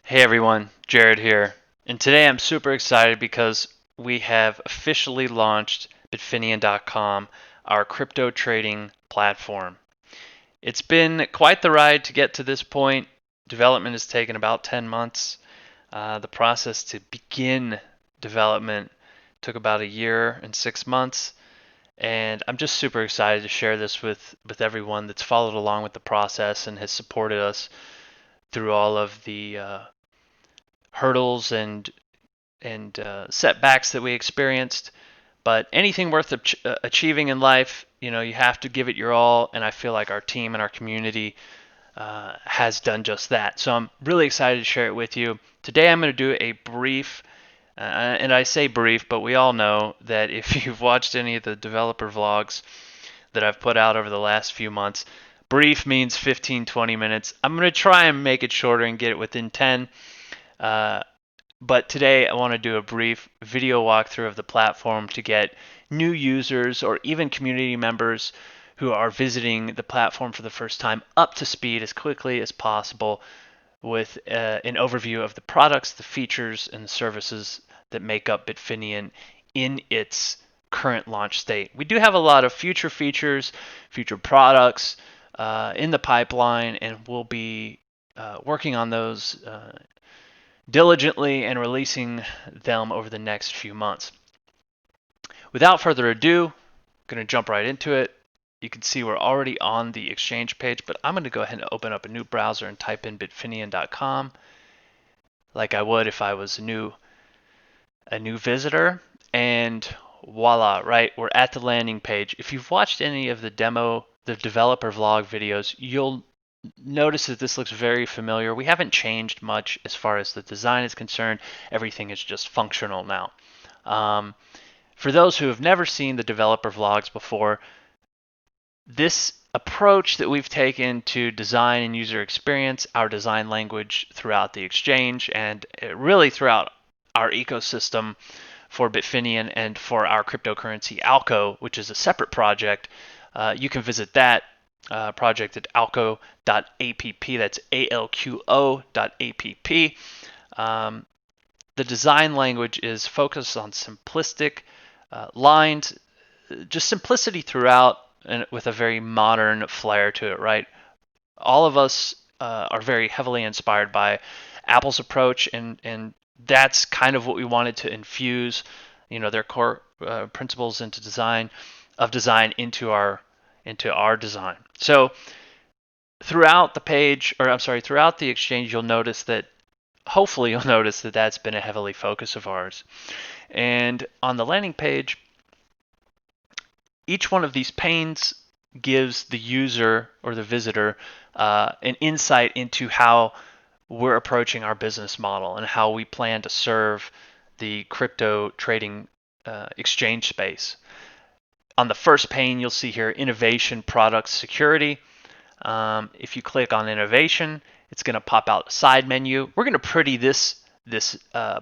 Hey everyone, Jared here. And today I'm super excited because we have officially launched Bitfineon.com, our crypto trading platform. It's been quite the ride to get to this point. Development has taken about 10 months. The process to begin development took about a year and 6 months. And I'm just super excited to share this with everyone that's followed along with the process and has supported us through all of the hurdles and setbacks that we experienced. But anything worth achieving in life, you have to give it your all. And I feel like our team and our community has done just that. So I'm really excited to share it with you. Today I'm going to do a brief, and I say brief, but we all know that if you've watched any of the developer vlogs that I've put out over the last few months, brief means 15, 20 minutes. I'm going to try and make it shorter and get it within 10. Uh, but today I want to do a brief video walkthrough of the platform to get new users or even community members who are visiting the platform for the first time up to speed as quickly as possible with an overview of the products, the features, and the services that make up Bitfineon in its current launch state. We do have a lot of future features, future products in the pipeline, and we'll be working on those diligently and releasing them over the next few months. Without further ado, I'm going to jump right into it. You can see we're already on the exchange page, but I'm going to go ahead and open up a new browser and type in bitfineon.com like I would if I was a new visitor. And voila, right? We're at the landing page. If you've watched any of the developer vlog videos, you'll notice that this looks very familiar. We haven't changed much as far as the design is concerned. Everything is just functional now. For those who have never seen the developer vlogs before, this approach that we've taken to design and user experience, our design language throughout the exchange, and really throughout our ecosystem for Bitfineon and for our cryptocurrency Alco, which is a separate project. You can visit that project at alco.app. That's alqo.app. The design language is focused on simplistic lines, just simplicity throughout, and with a very modern flair to it, right? All of us are very heavily inspired by Apple's approach, and that's kind of what we wanted to infuse, their core principles into design into our design. So throughout the page, or I'm sorry, throughout the exchange, hopefully you'll notice that that's been a heavily focus of ours. And on the landing page, each one of these panes gives the user or the visitor an insight into how we're approaching our business model and how we plan to serve the crypto trading exchange space. On the first pane, you'll see here innovation, products, security. If you click on innovation, it's going to pop out a side menu. We're going to pretty this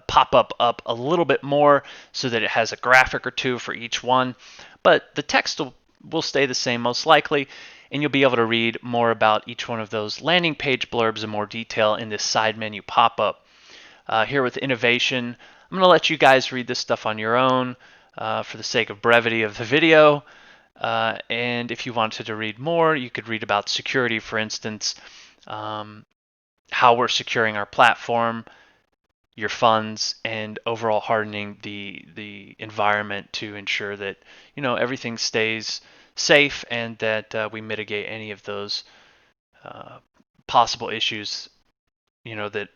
pop-up up a little bit more so that it has a graphic or two for each one, but the text will stay the same most likely, and you'll be able to read more about each one of those landing page blurbs in more detail in this side menu pop-up. Here with innovation, I'm going to let you guys read this stuff on your own for the sake of brevity of the video. And if you wanted to read more, you could read about security, for instance, how we're securing our platform, your funds, and overall hardening the environment to ensure that everything stays safe and that we mitigate any of those possible issues that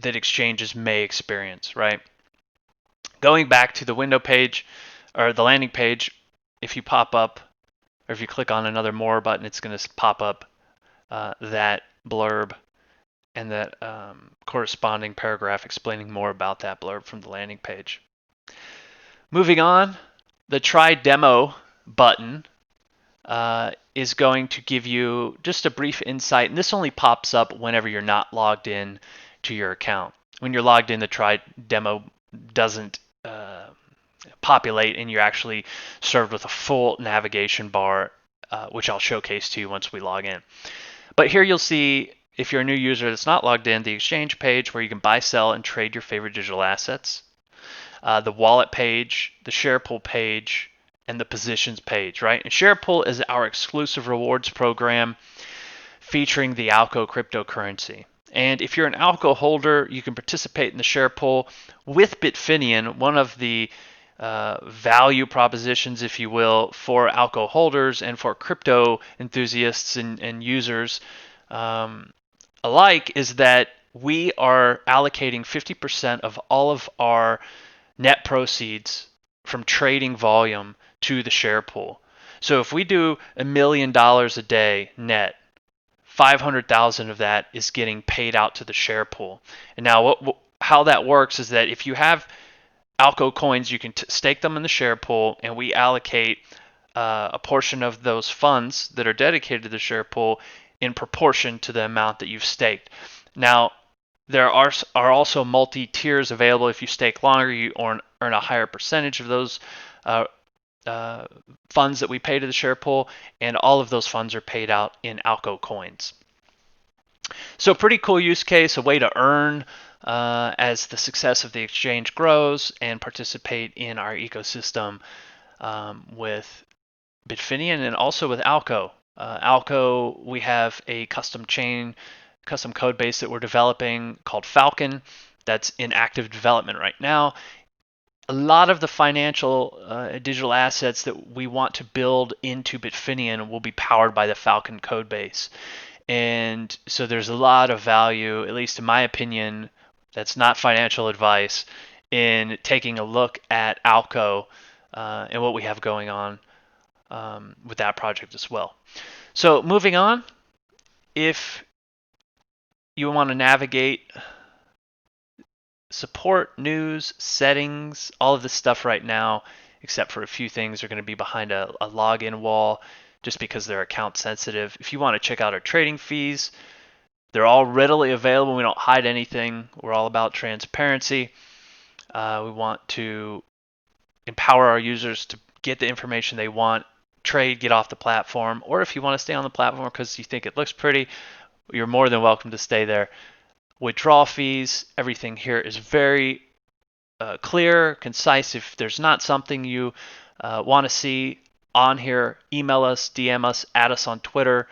exchanges may experience. Right. Going back to the window page or the landing page, if you pop up or if you click on another more button, it's going to pop up that blurb and that corresponding paragraph explaining more about that blurb from the landing page. Moving on, the try demo button is going to give you just a brief insight, and this only pops up whenever you're not logged in to your account. When you're logged in, the try demo doesn't populate, and you're actually served with a full navigation bar, which I'll showcase to you once we log in. But here you'll see if you're a new user that's not logged in, the exchange page where you can buy, sell, and trade your favorite digital assets, the wallet page, the Sharepool page, and the positions page, right? And Sharepool is our exclusive rewards program featuring the Alco cryptocurrency. And if you're an Alco holder, you can participate in the Sharepool with Bitfineon, one of the value propositions, if you will, for Alco holders and for crypto enthusiasts and users alike is that we are allocating 50% of all of our net proceeds from trading volume to the share pool. So if we do $1 million a day net, 500,000 of that is getting paid out to the share pool. And now how that works is that if you have Alco coins, you can stake them in the share pool, and we allocate a portion of those funds that are dedicated to the share pool in proportion to the amount that you've staked. Now, there are also multi-tiers available. If you stake longer, you earn a higher percentage of those funds that we pay to the share pool, and all of those funds are paid out in Alco coins. So pretty cool use case, a way to earn as the success of the exchange grows and participate in our ecosystem with Bitfineon and also with Alco. Alco, we have a custom code base that we're developing called Falcon that's in active development right now. A lot of the financial digital assets that we want to build into Bitfineon will be powered by the Falcon code base. And so there's a lot of value, at least in my opinion, that's not financial advice, in taking a look at Alco and what we have going on with that project as well. So moving on, if you want to navigate support, news, settings, all of this stuff right now, except for a few things, are going to be behind a login wall just because they're account sensitive. If you want to check out our trading fees, they're all readily available. We don't hide anything. We're all about transparency. We want to empower our users to get the information they want, trade, get off the platform, or if you want to stay on the platform because you think it looks pretty, you're more than welcome to stay there. Withdrawal fees, everything here is very clear, concise. If there's not something you want to see on here, email us, DM us, add us on Twitter.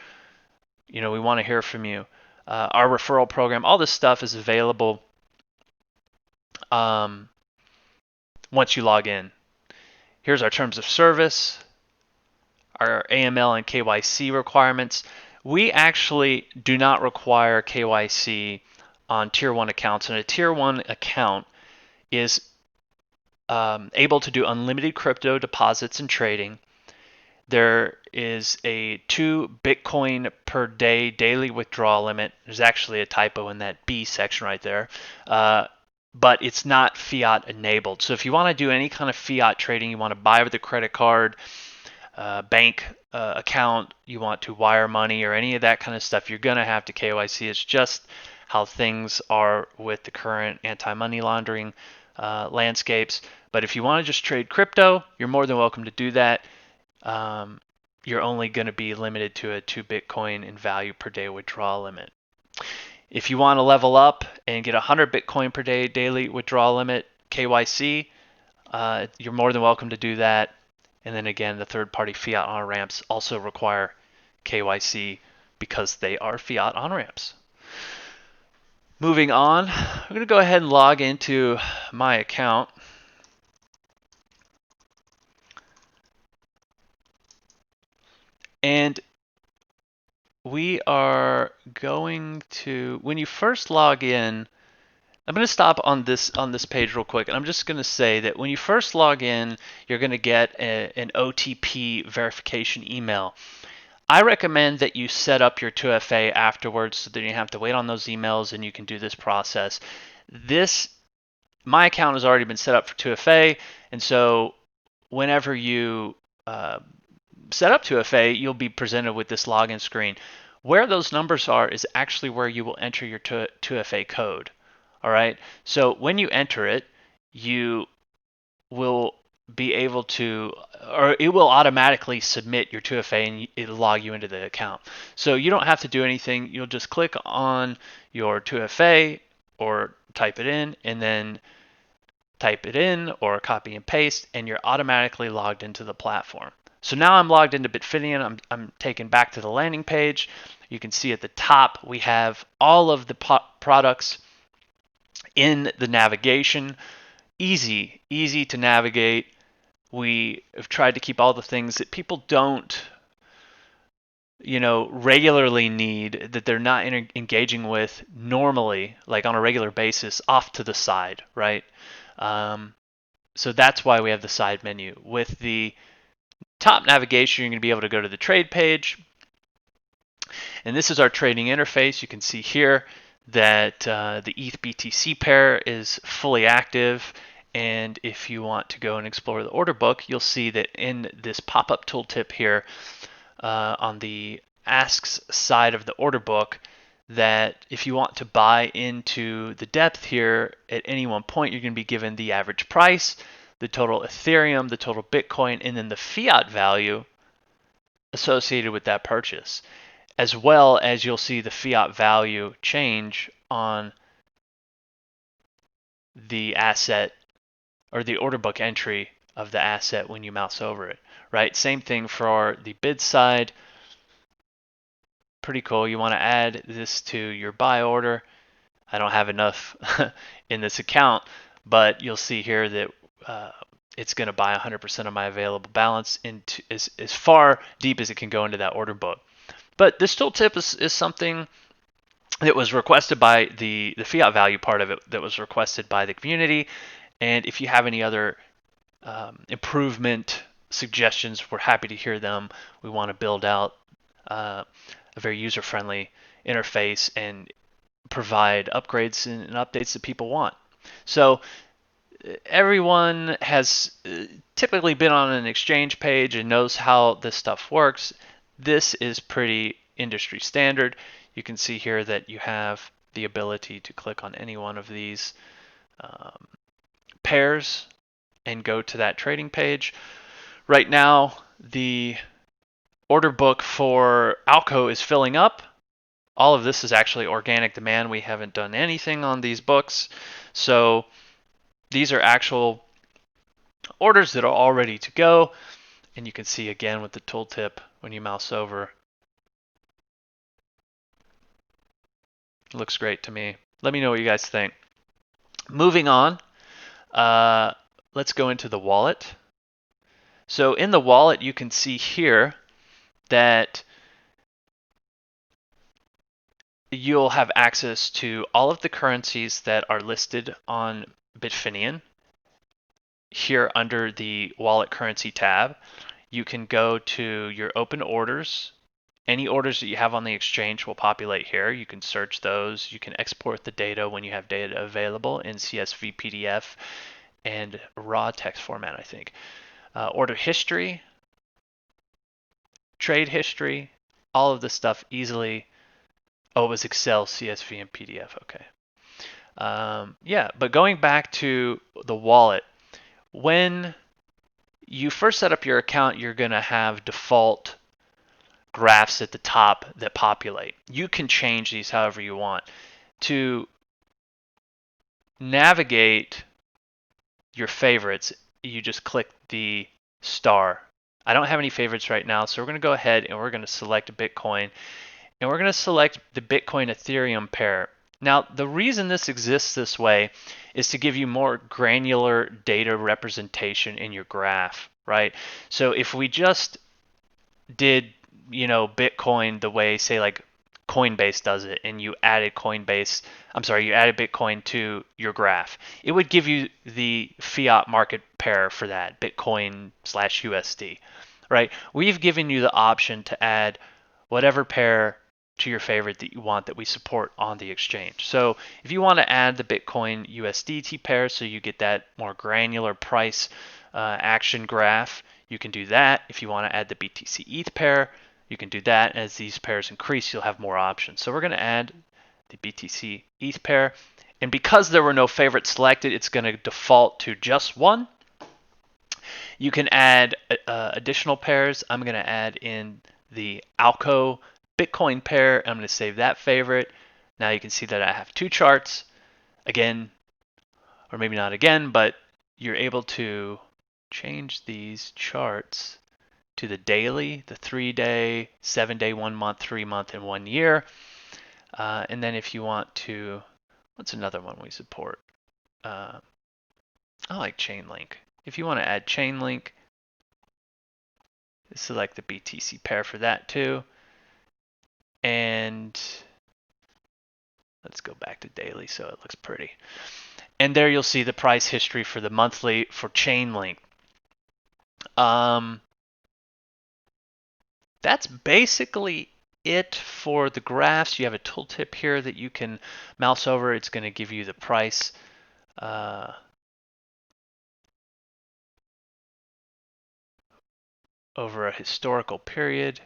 We want to hear from you. Our referral program, all this stuff is available once you log in. Here's our terms of service, our AML and KYC requirements. We actually do not require KYC on Tier 1 accounts, and a Tier 1 account is able to do unlimited crypto deposits and trading. There is a 2 Bitcoin per day daily withdrawal limit. There's actually a typo in that B section right there. But it's not fiat enabled. So if you want to do any kind of fiat trading, you want to buy with a credit card, bank account, you want to wire money or any of that kind of stuff, you're going to have to KYC. It's just how things are with the current anti-money laundering landscapes. But if you want to just trade crypto, you're more than welcome to do that. You're only going to be limited to a 2 Bitcoin in value per day withdrawal limit. If you want to level up and get 100 Bitcoin per day daily withdrawal limit, KYC, you're more than welcome to do that. And then again, the third-party fiat on-ramps also require KYC because they are fiat on-ramps. Moving on, I'm going to go ahead and log into my account. And we are going to, when you first log in, I'm going to stop on this page real quick, and I'm just going to say that when you first log in, you're going to get an OTP verification email. I recommend that you set up your 2FA afterwards so that you don't have to wait on those emails and you can do this process. My account has already been set up for 2FA, and so whenever you set up 2FA, you'll be presented with this login screen. Where those numbers are is actually where you will enter your 2FA code. All right. So when you enter it, you will be able to, or it will automatically submit your 2FA and it'll log you into the account. So you don't have to do anything. You'll just click on your 2FA or type it in, and then type it in or copy and paste, and you're automatically logged into the platform. So now I'm logged into Bitfineon. I'm taken back to the landing page. You can see at the top we have all of the products in the navigation. Easy to navigate. We have tried to keep all the things that people don't, regularly need, that they're not engaging with normally, like on a regular basis, off to the side, right? So that's why we have the side menu. With the top navigation, you're going to be able to go to the trade page. And this is our trading interface. You can see here that the ETH BTC pair is fully active. And if you want to go and explore the order book, you'll see that in this pop-up tooltip here on the asks side of the order book, that if you want to buy into the depth here at any one point, you're going to be given the average price, the total Ethereum, the total Bitcoin, and then the fiat value associated with that purchase, as well as you'll see the fiat value change on the asset or the order book entry of the asset when you mouse over it, right? Same thing for the bid side. Pretty cool. You want to add this to your buy order. I don't have enough in this account, but you'll see here that it's going to buy 100% of my available balance into as far deep as it can go into that order book. But this tooltip is something that was requested by the fiat value part of it, that was requested by the community. And if you have any other improvement suggestions, we're happy to hear them. We want to build out a very user-friendly interface and provide upgrades and updates that people want. So everyone has typically been on an exchange page and knows how this stuff works. This is pretty industry standard. You can see here that you have the ability to click on any one of these pairs and go to that trading page. Right now, the order book for Alco is filling up. All of this is actually organic demand. We haven't done anything on these books. So these are actual orders that are all ready to go. And you can see again with the tooltip when you mouse over. It looks great to me. Let me know what you guys think. Moving on, let's go into the wallet. So in the wallet, you can see here that you'll have access to all of the currencies that are listed on Bitfineon. Here under the wallet currency tab, you can go to your open orders. Any orders that you have on the exchange will populate here. You can search those. You can export the data when you have data available in CSV, PDF, and raw text format, I think. Order history, trade history, all of this stuff easily. Oh, it was Excel, CSV, and PDF. Okay. Yeah, but going back to the wallet, when you first set up your account, you're going to have default graphs at the top that populate. You can change these however you want. To navigate your favorites, you just click the star. I don't have any favorites right now, so we're going to go ahead and we're going to select Bitcoin, and we're going to select the Bitcoin Ethereum pair. Now, the reason this exists this way is to give you more granular data representation in your graph, right? So if we just did, Bitcoin the way, say, like Coinbase does it, and you added Bitcoin to your graph, it would give you the fiat market pair for that, Bitcoin/USD, right? We've given you the option to add whatever pair to your favorite that you want that we support on the exchange. So if you want to add the Bitcoin USDT pair so you get that more granular price action graph, you can do that. If you want to add the BTC ETH pair, you can do that. As these pairs increase, you'll have more options. So we're going to add the BTC ETH pair. And because there were no favorites selected, it's going to default to just one. You can add additional pairs. I'm going to add in the Alco Bitcoin pair. I'm going to save that favorite. Now you can see that I have two charts. Again, or maybe not again, but you're able to change these charts to the daily, the 3-day, 7-day, 1 month, 3 month, and 1 year. And then if you want to, what's another one we support? I like Chainlink. If you want to add Chainlink, select the BTC pair for that too. And let's go back to daily so it looks pretty. And there you'll see the price history for the monthly for Chainlink. That's basically it for the graphs. You have a tooltip here that you can mouse over. It's going to give you the price. Over a historical period.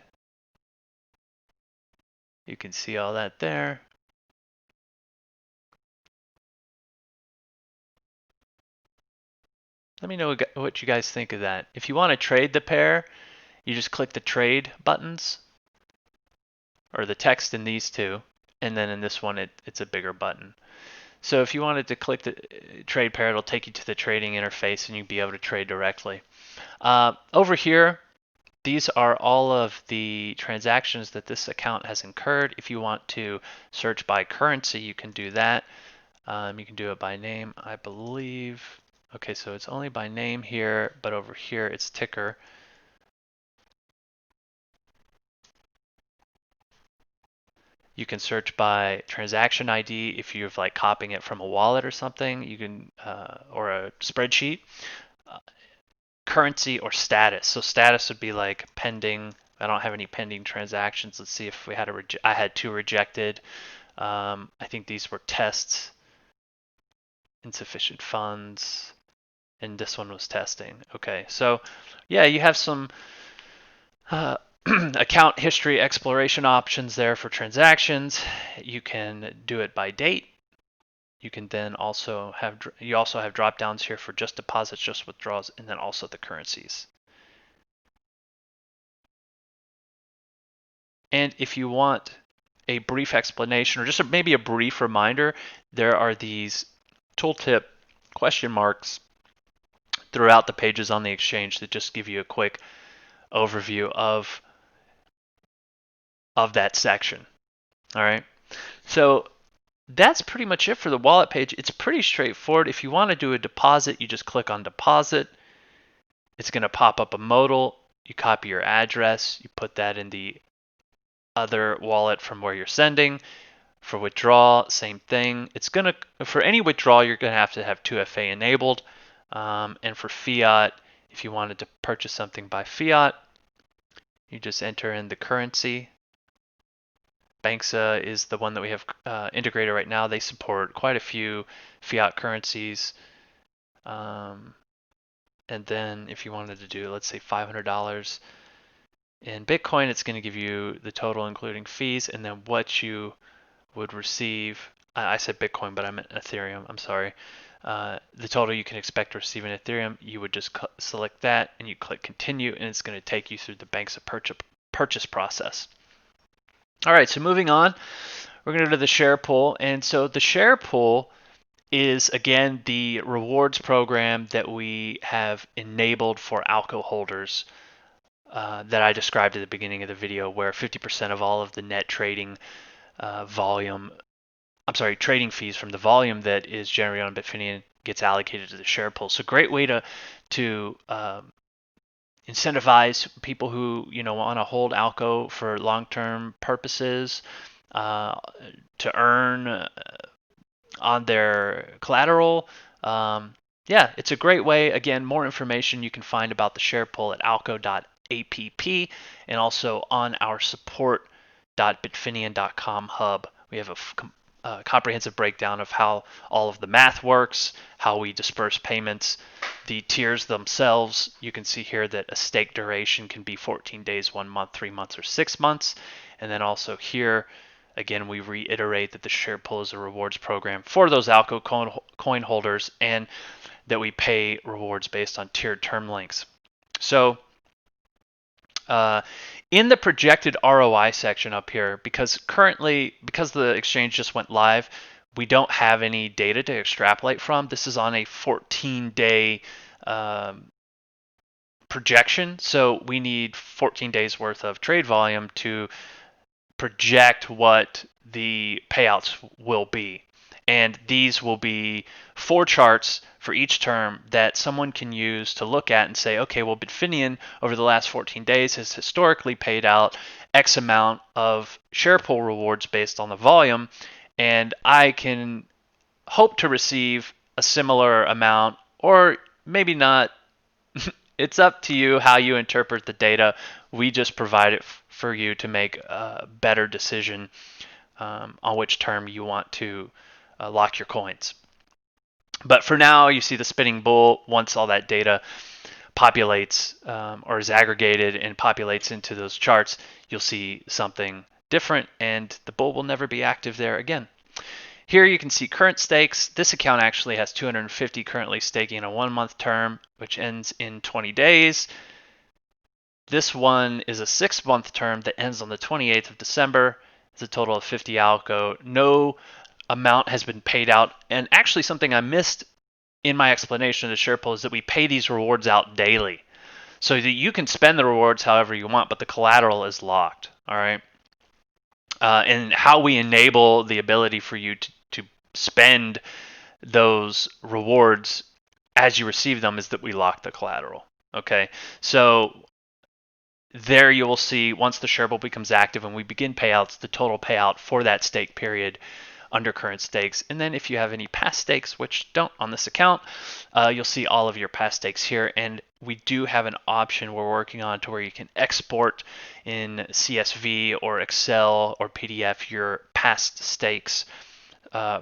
You can see all that there. Let me know what you guys think of that. If you want to trade the pair, you just click the trade buttons or the text in these two, and then in this one it's a bigger button. So if you wanted to click the trade pair, it'll take you to the trading interface and you'll be able to trade directly. Over here, these are all of the transactions that this account has incurred. If you want to search by currency, you can do that. You can do it by name, I believe. Okay, so it's only by name here, but over here it's ticker. You can search by transaction ID if you're like copying it from a wallet or something. You can, or a spreadsheet. Currency or status. So status would be like pending. I don't have any pending transactions. Let's see if we had I had 2 rejected. I think these were tests. Insufficient funds. And this one was testing. Okay, so yeah, you have some account history exploration options there for transactions. You can do it by date. You can then also have drop downs here for just deposits, just withdrawals, and then also the currencies. And if you want a brief explanation or just maybe a brief reminder, there are these tooltip question marks throughout the pages on the exchange that just give you a quick overview of that section. All right. So that's pretty much it for the wallet page. It's pretty straightforward. If you want to do a deposit, you just click on deposit. It's going to pop up a modal. You copy your address. You put that in the other wallet from where you're sending. For withdrawal, same thing. It's going to, for any withdrawal, you're going to have 2FA enabled. And for fiat, if you wanted to purchase something by fiat, you just enter in the currency. Banksa is the one that we have integrated right now. They support quite a few fiat currencies. And then if you wanted to do, let's say $500 in Bitcoin, it's going to give you the total including fees and then what you would receive. I said Bitcoin, but I meant Ethereum. I'm sorry. The total you can expect to receive in Ethereum, you would just select that and you click continue, and it's going to take you through the Banksa purchase process. All right, so moving on, we're going to go to the Sharepool. And so the Sharepool is, again, the rewards program that we have enabled for Alco holders that I described at the beginning of the video, where 50% of all of the net trading trading fees from the volume that is generated on Bitfineon gets allocated to the Sharepool. So great way to incentivize people who want to hold Alco for long-term purposes to earn on their collateral. Yeah, it's a great way. Again, more information you can find about the Sharepool at alco.app and also on our support.bitfineon.com hub. We have a comprehensive breakdown of how all of the math works, how we disperse payments, the tiers themselves. You can see here that a stake duration can be 14 days, 1 month, 3 months, or 6 months. And then also here, again, we reiterate that the Sharepool is a rewards program for those Alco coin holders and that we pay rewards based on tiered term lengths. So uh, in the projected ROI section up here, because the exchange just went live, we don't have any data to extrapolate from. This is on a 14-day projection, so we need 14 days worth of trade volume to project what the payouts will be. And these will be 4 charts for each term that someone can use to look at and say, okay, well, Bitfineon over the last 14 days has historically paid out X amount of Sharepool rewards based on the volume, and I can hope to receive a similar amount, or maybe not. It's up to you how you interpret the data. We just provide it for you to make a better decision on which term you want to lock your coins. But for now, you see the spinning bull. Once all that data populates or is aggregated and populates into those charts, you'll see something different, and the bull will never be active there again. Here you can see current stakes. This account actually has 250 currently staking in a 1-month term, which ends in 20 days. This one is a 6-month term that ends on the 28th of December. It's a total of 50 alco. No amount has been paid out. And actually something I missed in my explanation of the Sharepool is that we pay these rewards out daily. So that you can spend the rewards however you want, but the collateral is locked. All right. And how we enable the ability for you to spend those rewards as you receive them is that we lock the collateral. Okay. So there you will see once the Sharepool becomes active and we begin payouts, the total payout for that stake period under current stakes. And then if you have any past stakes, which don't on this account, you'll see all of your past stakes here. And we do have an option we're working on to where you can export in CSV or Excel or PDF your past stakes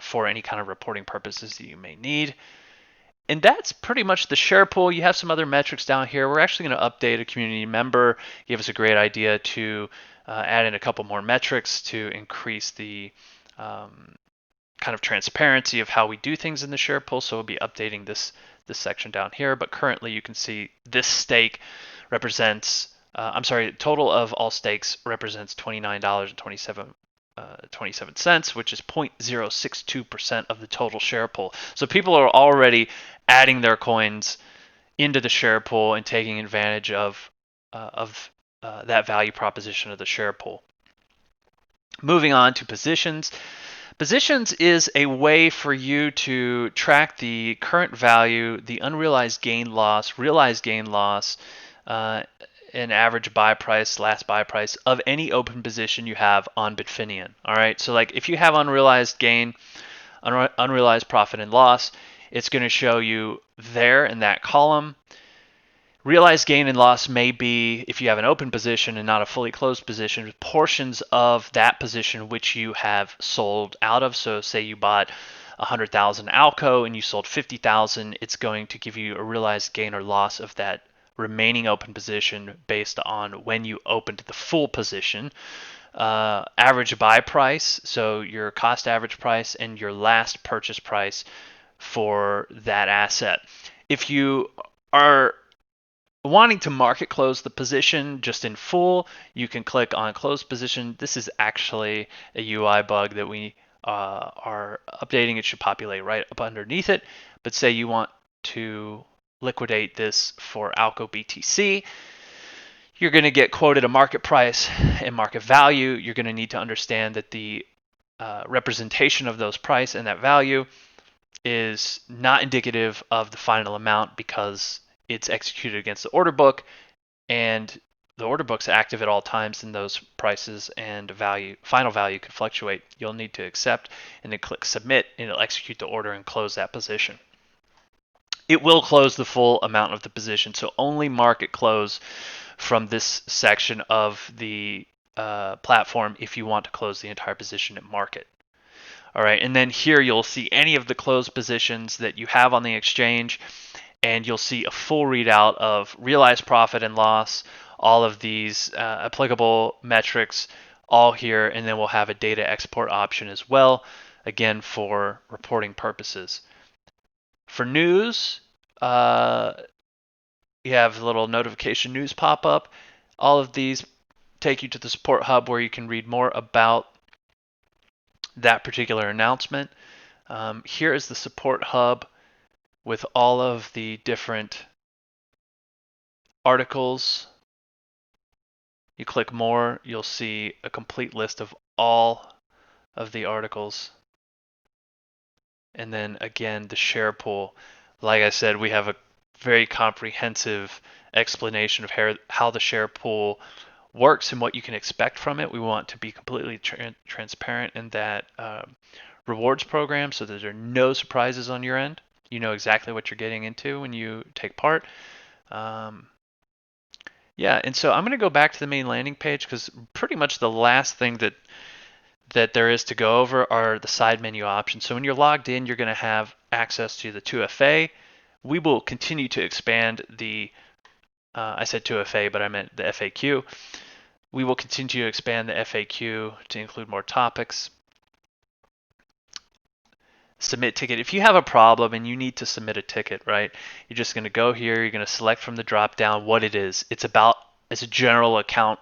for any kind of reporting purposes that you may need. And that's pretty much the Sharepool. You have some other metrics down here. We're actually going to update a community member. Gave us a great idea to add in a couple more metrics to increase the kind of transparency of how we do things in the Sharepool. So we'll be updating this section down here. But currently you can see this stake represents, total of all stakes represents $29.27 which is 0.062% of the total Sharepool. So people are already adding their coins into the Sharepool and taking advantage of that value proposition of the Sharepool. Moving on to positions. Positions is a way for you to track the current value, the unrealized gain loss, realized gain loss, an average buy price, last buy price of any open position you have on Bitfineon. All right. So like if you have unrealized gain, unrealized profit and loss, it's going to show you there in that column. Realized gain and loss may be, if you have an open position and not a fully closed position, portions of that position which you have sold out of. So say you bought 100,000 Alco and you sold 50,000, it's going to give you a realized gain or loss of that remaining open position based on when you opened the full position. Average buy price, so your cost average price and your last purchase price for that asset. If you are wanting to market close the position just in full, you can click on close position. This is actually a UI bug that we are updating. It should populate right up underneath it. But say you want to liquidate this for Alco BTC, you're going to get quoted a market price and market value. You're going to need to understand that the representation of those price and that value is not indicative of the final amount because it's executed against the order book, and the order book's active at all times, and those prices and final value could fluctuate. You'll need to accept and then click submit, and it'll execute the order and close that position. It will close the full amount of the position, so only market close from this section of the platform if you want to close the entire position at market. All right, and then here you'll see any of the closed positions that you have on the exchange, and you'll see a full readout of realized profit and loss, all of these applicable metrics all here, and then we'll have a data export option as well, again for reporting purposes. For news, You have a little notification news pop up. All of these take you to the support hub where you can read more about that particular announcement. Here is the support hub with all of the different articles. You click more, you'll see a complete list of all of the articles. And then again, the Sharepool. Like I said, we have a very comprehensive explanation of how the Sharepool works and what you can expect from it. We want to be completely transparent in that rewards program so that there are no surprises on your end. You know exactly what you're getting into when you take part. Yeah, and so I'm going to go back to the main landing page because pretty much the last thing that there is to go over are the side menu options. So when you're logged in, you're going to have access to the 2FA. We will continue to expand the, I said 2FA, but I meant the FAQ. We will continue to expand the FAQ to include more topics. Submit ticket. If you have a problem and you need to submit a ticket, right, you're just going to go here. You're going to select from the drop down what it is. It's a general account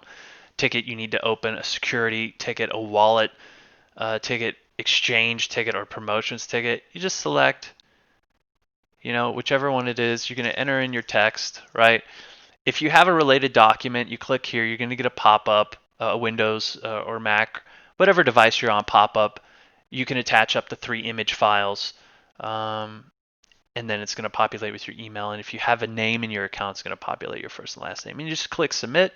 ticket you need to open, a security ticket, a wallet ticket, exchange ticket, or promotions ticket. You just select, whichever one it is. You're going to enter in your text, right? If you have a related document, you click here. You're going to get a pop-up, a Windows or Mac, whatever device you're on, pop-up. You can attach up to 3 image files, and then it's going to populate with your email. And if you have a name in your account, it's going to populate your first and last name. And you just click submit.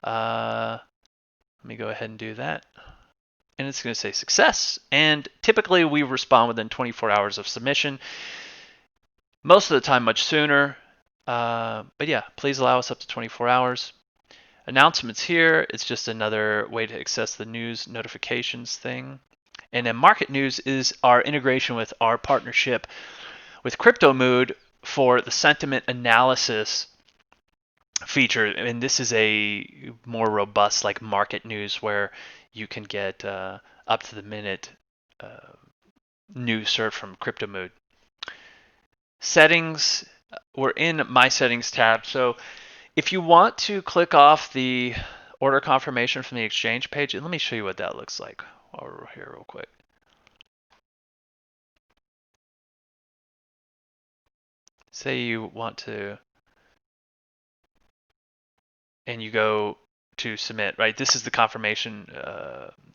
Let me go ahead and do that. And it's going to say success. And typically we respond within 24 hours of submission. Most of the time much sooner. But yeah, please allow us up to 24 hours. Announcements here. It's just another way to access the news notifications thing. And then market news is our integration with our partnership with CryptoMood for the sentiment analysis feature. And this is a more robust like market news where you can get up to the minute news served from CryptoMood. Settings, we're in My Settings tab. So if you want to click off the order confirmation from the exchange page, and let me show you what that looks like while we're here real quick. Say you want to, and you go to submit, right? This is the confirmation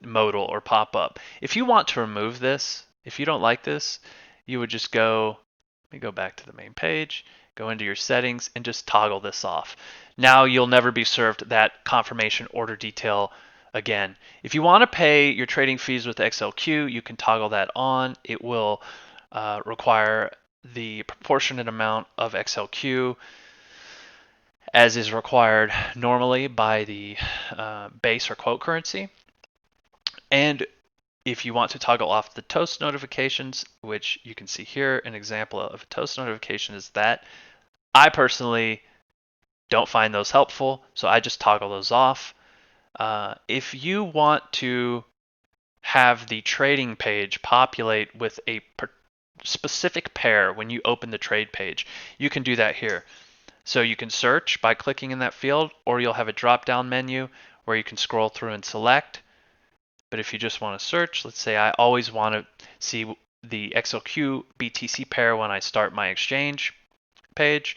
modal or pop-up. If you want to remove this, if you don't like this, you would just go, let me go back to the main page, go into your settings and just toggle this off. Now you'll never be served that confirmation order detail again. If you want to pay your trading fees with XLQ, you can toggle that on. It will require the proportionate amount of XLQ as is required normally by the base or quote currency. And if you want to toggle off the toast notifications, which you can see here, an example of a toast notification is that. I personally don't find those helpful, so I just toggle those off. If you want to have the trading page populate with a specific pair when you open the trade page, you can do that here. So you can search by clicking in that field, or you'll have a drop-down menu where you can scroll through and select. But if you just want to search, let's say I always want to see the XLQ BTC pair when I start my exchange page,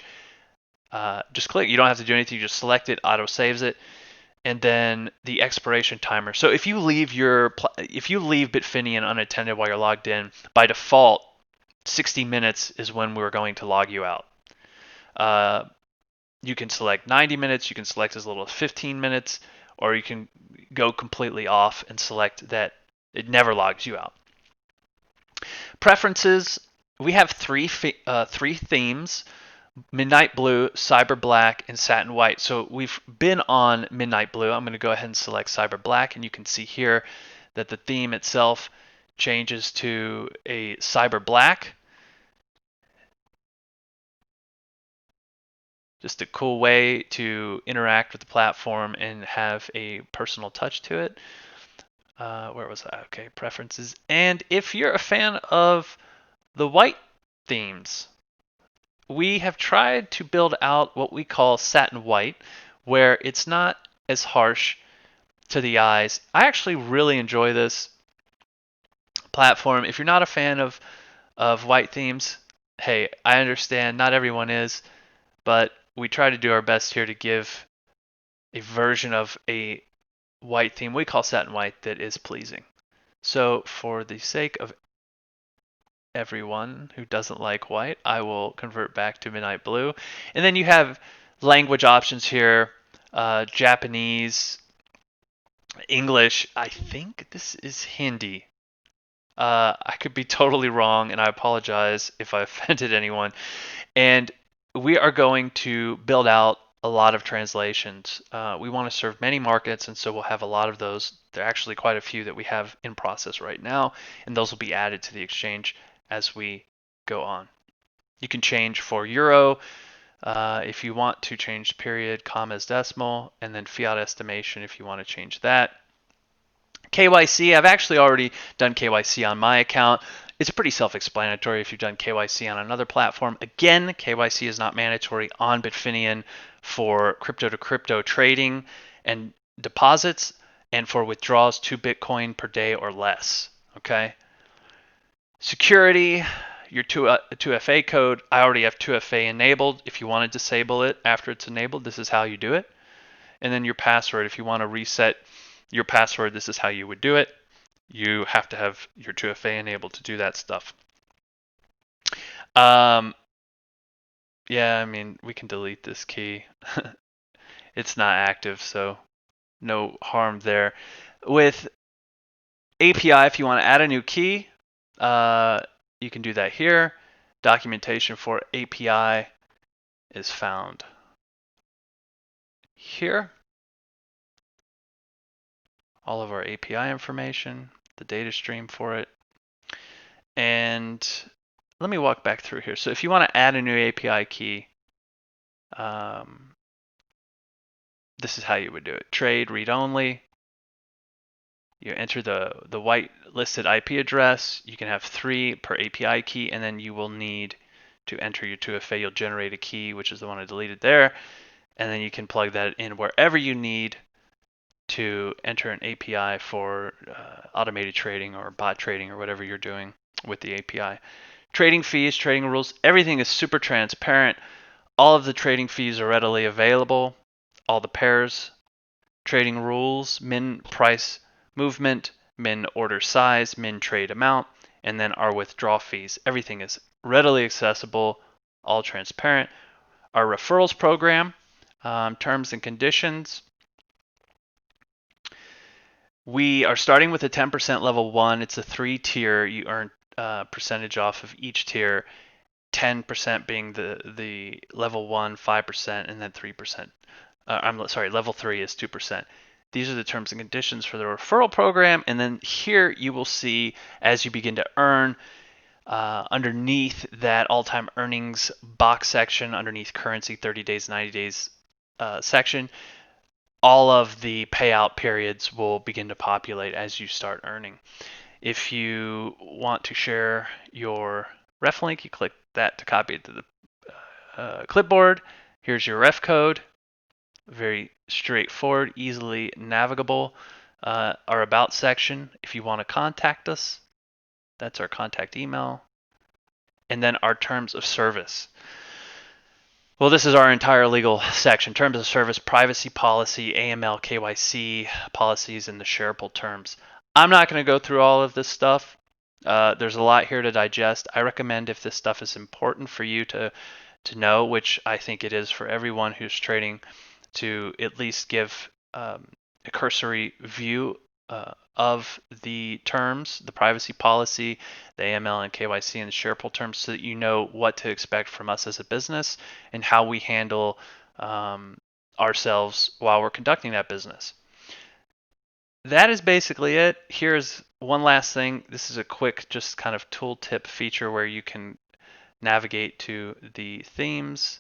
just click. You don't have to do anything. You just select it, auto saves it, and then the expiration timer. So if you leave Bitfineon unattended while you're logged in, by default, 60 minutes is when we're going to log you out. You can select 90 minutes, you can select as little as 15 minutes, or you can go completely off and select that it never logs you out. Preferences, we have three themes: Midnight Blue, Cyber Black, and Satin White. So we've been on Midnight Blue. I'm going to go ahead and select Cyber Black, and you can see here that the theme itself changes to a Cyber Black. Just a cool way to interact with the platform and have a personal touch to it. Where was that? Okay, preferences. And if you're a fan of the white themes, we have tried to build out what we call satin white, where it's not as harsh to the eyes. I actually really enjoy this platform. If you're not a fan of white themes, hey, I understand not everyone is, but we try to do our best here to give a version of a white theme we call satin white that is pleasing. So for the sake of everyone who doesn't like white, I will convert back to midnight blue. And then you have language options here, Japanese, English. I think this is Hindi. I could be totally wrong, and I apologize if I offended anyone. And we are going to build out a lot of translations. We want to serve many markets, and so we'll have a lot of those. There are actually quite a few that we have in process right now, and those will be added to the exchange as we go on. You can change for euro if you want to change period, commas, decimal, and then fiat estimation if you want to change that. KYC, I've actually already done KYC on my account. It's pretty self-explanatory if you've done KYC on another platform. Again, KYC is not mandatory on Bitfineon for crypto-to-crypto trading and deposits, and for withdrawals to Bitcoin per day or less. Okay. Security, your 2FA code. I already have 2FA enabled. If you want to disable it after it's enabled, this is how you do it. And then your password, if you want to reset your password, this is how you would do it. You have to have your 2FA enabled to do that stuff. Yeah, I mean, we can delete this key. It's not active, so no harm there. With API, if you want to add a new key, you can do that here. Documentation for API is found here. All of our API information, the data stream for it. And let me walk back through here. So if you want to add a new API key, this is how you would do it. Trade read only. You enter the white listed IP address. You can have 3 per API key, and then you will need to enter your 2FA. You'll generate a key, which is the one I deleted there, and then you can plug that in wherever you need to enter an API for automated trading or bot trading or whatever you're doing with the API. Trading fees, trading rules, everything is super transparent. All of the trading fees are readily available. All the pairs, trading rules, min price movement, min order size, min trade amount, and then our withdrawal fees. Everything is readily accessible, all transparent. Our referrals program, terms and conditions. We are starting with a 10% level 1. It's a 3-tier. You earn percentage off of each tier, 10% being the level 1, 5%, and then 3%. I'm sorry, level 3 is 2%. These are the terms and conditions for the referral program. And then here you will see, as you begin to earn, underneath that all-time earnings box section, underneath currency 30 days, 90 days section, all of the payout periods will begin to populate as you start earning. If you want to share your ref link, you click that to copy it to the clipboard. Here's your ref code. Very straightforward, easily navigable. Our about section, if you want to contact us, that's our contact email. And then our terms of service. Well, this is our entire legal section. Terms of service, privacy policy, AML, KYC policies, and the Sharepool terms. I'm not going to go through all of this stuff. There's a lot here to digest. I recommend, if this stuff is important for you to know, which I think it is for everyone who's trading, to at least give a cursory view of the terms, the privacy policy, the AML and KYC, and the Sharepool terms, so that you know what to expect from us as a business and how we handle ourselves while we're conducting that business. That is basically it. Here's one last thing. This is a quick, just kind of tooltip feature where you can navigate to the themes,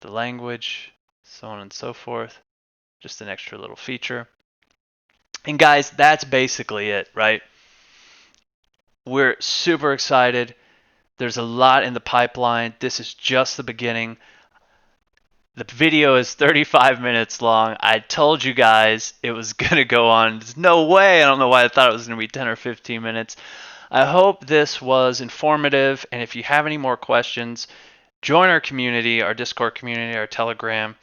the language, so on and so forth. Just an extra little feature. And guys, that's basically it, right? We're super excited. There's a lot in the pipeline. This is just the beginning. The video is 35 minutes long. I told you guys it was going to go on. There's no way. I don't know why I thought it was going to be 10 or 15 minutes. I hope this was informative. And if you have any more questions, join our community, our Discord community, our Telegram,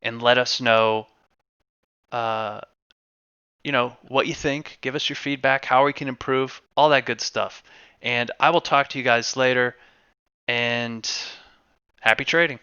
and let us know, uh, what you think. Give us your feedback, how we can improve, all that good stuff. And I will talk to you guys later. And happy trading.